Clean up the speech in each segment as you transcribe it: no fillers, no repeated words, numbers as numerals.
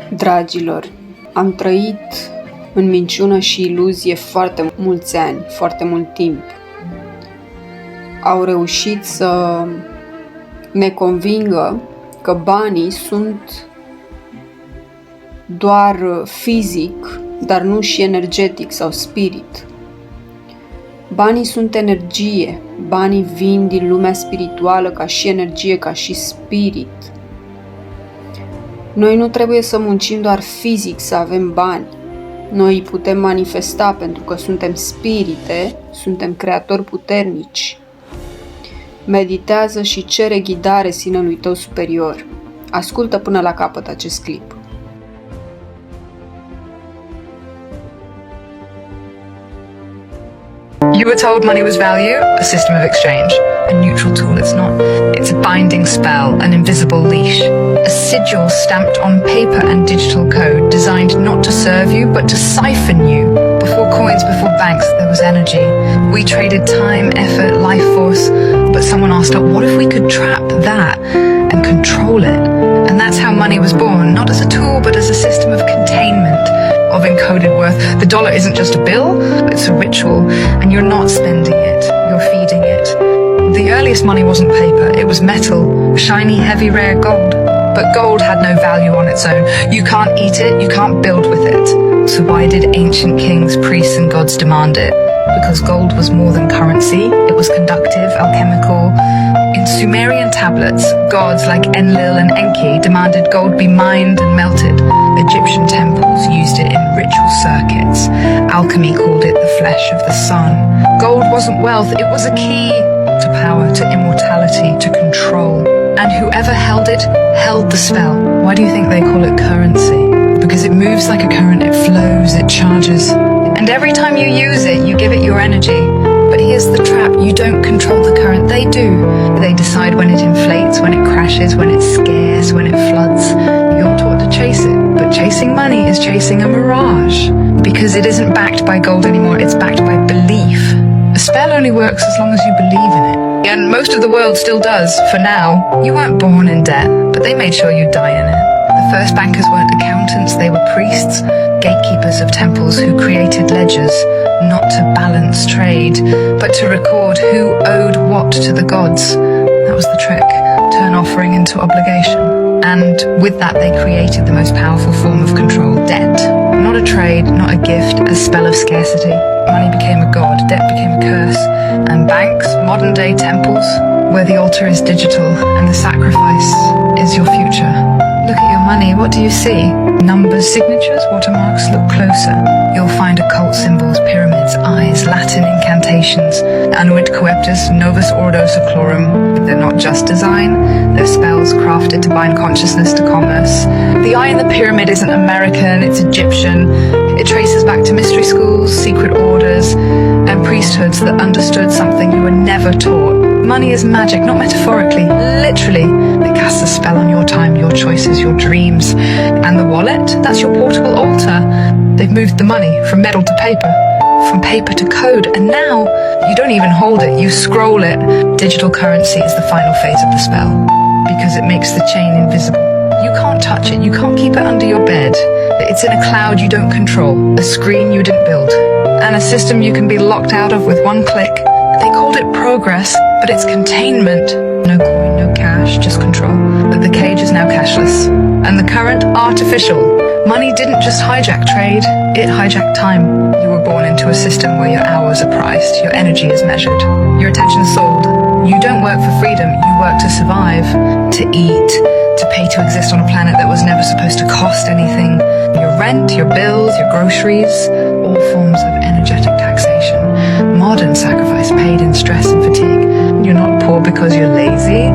Dragilor, am trăit în minciună și iluzie foarte mulți ani, foarte mult timp. Au reușit să ne convingă că banii sunt doar fizic, dar nu și energetic sau spirit. Banii sunt energie, banii vin din lumea spirituală ca și energie, ca și spirit. Noi nu trebuie să muncim doar fizic să avem bani. Noi îi putem manifesta pentru că suntem spirite, suntem creatori puternici. Meditează și cere ghidare sinelui tău superior. Ascultă până la capăt acest clip. You were told money was value, a system of exchange. A neutral tool, it's not. It's a binding spell, an invisible leash. A sigil stamped on paper and digital code designed not to serve you, but to siphon you. Before coins, before banks, there was energy. We traded time, effort, life force. But someone asked us, what if we could trap that and control it? And that's how money was born, not as a tool, but as a system of containment, of encoded worth. The dollar isn't just a bill, it's a ritual, and you're not spending it, you're feeding it. The earliest money wasn't paper, it was metal, shiny, heavy, rare gold. But gold had no value on its own. You can't eat it, you can't build with it. So why did ancient kings, priests and gods demand it? Because gold was more than currency, it was conductive, alchemical. In Sumerian tablets, gods like Enlil and Enki demanded gold be mined and melted. Egyptian temples used it in ritual circuits. Alchemy called it the flesh of the sun. Gold wasn't wealth, it was a key to power, to immortality, to control. And whoever held it, held the spell. Why do you think they call it currency? Because it moves like a current, it flows, it charges. And every time you use it, you give it your energy. But here's the trap, you don't control the current, they do. They decide when it inflates, when it crashes, when it's scarce, when it floods. You're taught to chase it, but chasing money is chasing a mirage. Because it isn't backed by gold anymore, it's backed by belief. A spell only works as long as you believe in it. And most of the world still does, for now. You weren't born in debt, but they made sure you'd die in it. The first bankers weren't accountants, they were priests, gatekeepers of temples who created ledgers, not to balance trade, but to record who owed what to the gods. That was the trick, turn offering into obligation. And with that they created the most powerful form of control, debt. Not a trade, not a gift, a spell of scarcity. Money became a god, debt became a curse. And banks, modern day temples, where the altar is digital and the sacrifice is your future. Look at your money, what do you see? Numbers, signatures, watermarks, look closer. You'll find occult symbols, pyramids, eyes, Latin incantations, Annuit coeptus, novus ordo seclorum. They're not just design, they're spells crafted to bind consciousness to commerce. The eye in the pyramid isn't American, it's Egyptian. It traces back to mystery schools, secret orders, and priesthoods that understood something you were never taught. Money is magic, not metaphorically, literally. It casts a spell on your time, your choices, your dreams. And the wallet, that's your portable altar. They've moved the money from metal to paper, from paper to code, and now you don't even hold it, you scroll it. Digital currency is the final phase of the spell, because it makes the chain invisible. You can't touch it, you can't keep it under your bed. It's in a cloud you don't control, a screen you didn't build, and a system you can be locked out of with one click. They called it progress, but it's containment. No coin, no cash, just control. But the cage is now cashless, and the current artificial. Money didn't just hijack trade, it hijacked time. You were born into a system where your hours are priced, your energy is measured, your attention sold. You don't work for freedom, you work to survive, to eat, to pay to exist on a planet that was never supposed to cost anything. Your rent, your bills, your groceries, all forms of energetic taxation. Modern sacrifice paid in stress and fatigue. You're not poor because you're lazy,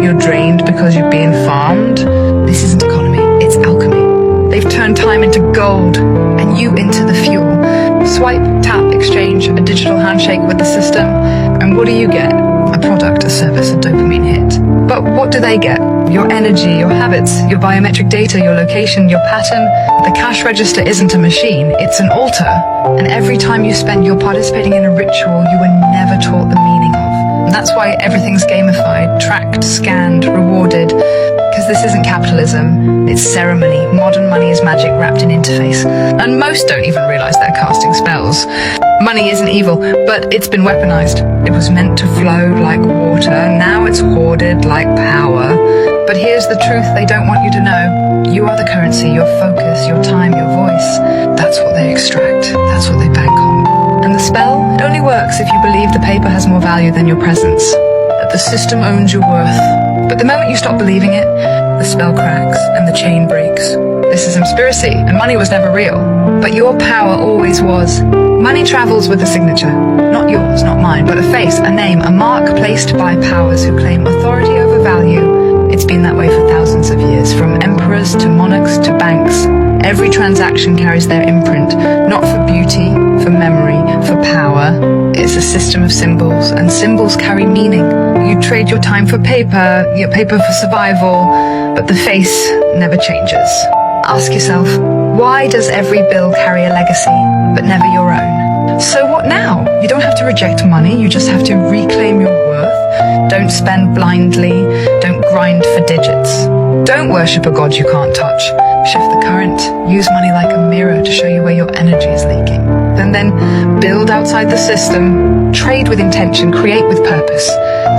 you're drained because you're being farmed. This isn't economy, it's alchemy. They've turned time into gold and you into the fuel. Swipe, tap, exchange, a digital handshake with the system, and what do you get? A product, a service, a dopamine hit. But what do they get? Your energy, your habits, your biometric data, your location, your pattern. The cash register isn't a machine, it's an altar. And every time you spend, you're participating in a ritual you were never taught the meaning of. And that's why everything's gamified, tracked, scanned, rewarded. Because this isn't capitalism, it's ceremony. Modern money is magic wrapped in interface. And most don't even realize they're casting spells. Money isn't evil, but it's been weaponized. It was meant to flow like water, now it's hoarded like power. But here's the truth they don't want you to know. You are the currency, your focus, your time, your voice. That's what they extract, that's what they bank on. And the spell, it only works if you believe the paper has more value than your presence. That the system owns your worth. But the moment you stop believing it, the spell cracks and the chain breaks. This is conspiracy, and money was never real. But your power always was. Money travels with a signature. Not yours, not mine, but a face, a name, a mark placed by powers who claim authority over value. It's been that way for thousands of years, from emperors to monarchs to banks. Every transaction carries their imprint, not for beauty, for memory, for power. It's a system of symbols, and symbols carry meaning. You trade your time for paper, your paper for survival, but the face never changes. Ask yourself, why does every bill carry a legacy, but never your own? So what now? You don't have to reject money, you just have to reclaim your worth. Don't spend blindly, don't grind for digits. Don't worship a god you can't touch. Shift the current, use money like a mirror to show you where your energy is leaking. And then build outside the system, trade with intention, create with purpose.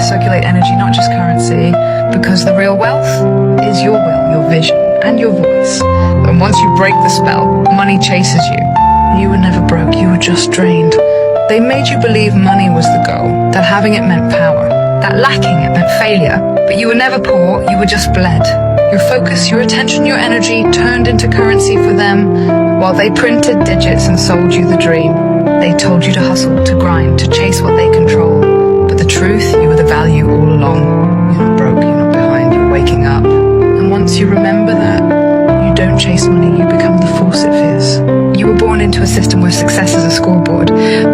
Circulate energy, not just currency, because the real wealth is your will, your vision, and your voice. And once you break the spell, money chases you. You were never broke, you were just drained. They made you believe money was the goal, that having it meant power, that lacking it meant failure. But you were never poor, you were just bled. Your focus, your attention, your energy turned into currency for them, while they printed digits and sold you the dream. They told you to hustle, to grind, to chase what they control. But the truth, you were the value all along. You're not broke, you're not behind, you're waking up. And once you remember that, you don't chase money, you become the force it fears. You were born into a system where success is a scoreboard.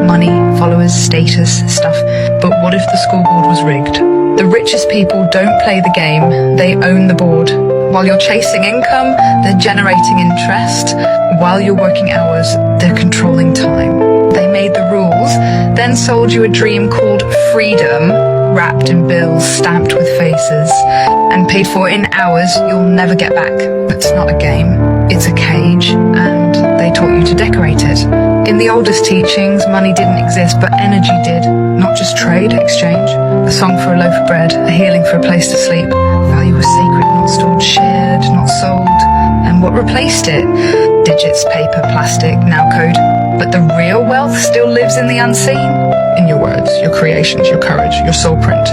Money, followers, status, stuff. But what if the scoreboard was rigged? The richest people don't play the game, they own the board. While you're chasing income, they're generating interest. While you're working hours, they're controlling time. They made the rules, then sold you a dream called freedom, wrapped in bills, stamped with faces, and paid for in hours you'll never get back. It's not a game, it's a cage, and they taught you to decorate it. In the oldest teachings, money didn't exist, but energy did. Not just trade, exchange. A song for a loaf of bread, a healing for a place to sleep. Value was sacred, not stored, shared, not sold. And what replaced it? Digits, paper, plastic, now code. But the real wealth still lives in the unseen. In your words, your creations, your courage, your soul print.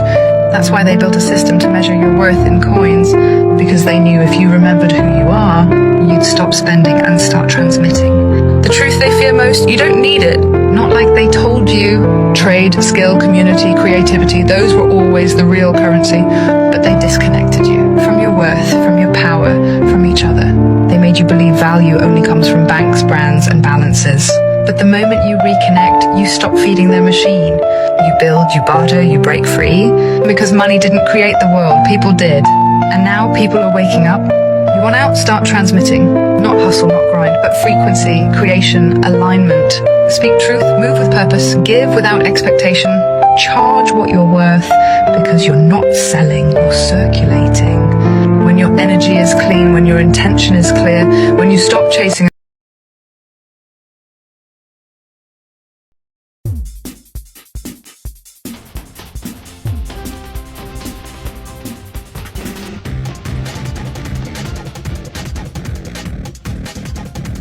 That's why they built a system to measure your worth in coins, because they knew if you remembered who you are, you'd stop spending and start transmitting. The truth they fear most, you don't need it. Not like they told you. Trade, skill, community, creativity, those were always the real currency, but they disconnected you from your worth, from your power, from each other. They made you believe value only comes from banks, brands, and balances. But the moment you reconnect, you stop feeding their machine. You build, you barter, you break free. Because money didn't create the world, people did. And now people are waking up. You want out? Start transmitting. Not hustle, not grind, but frequency, creation, alignment. Speak truth, move with purpose, give without expectation. Charge what you're worth, because you're not selling, you're circulating. When your energy is clean, when your intention is clear, when you stop chasing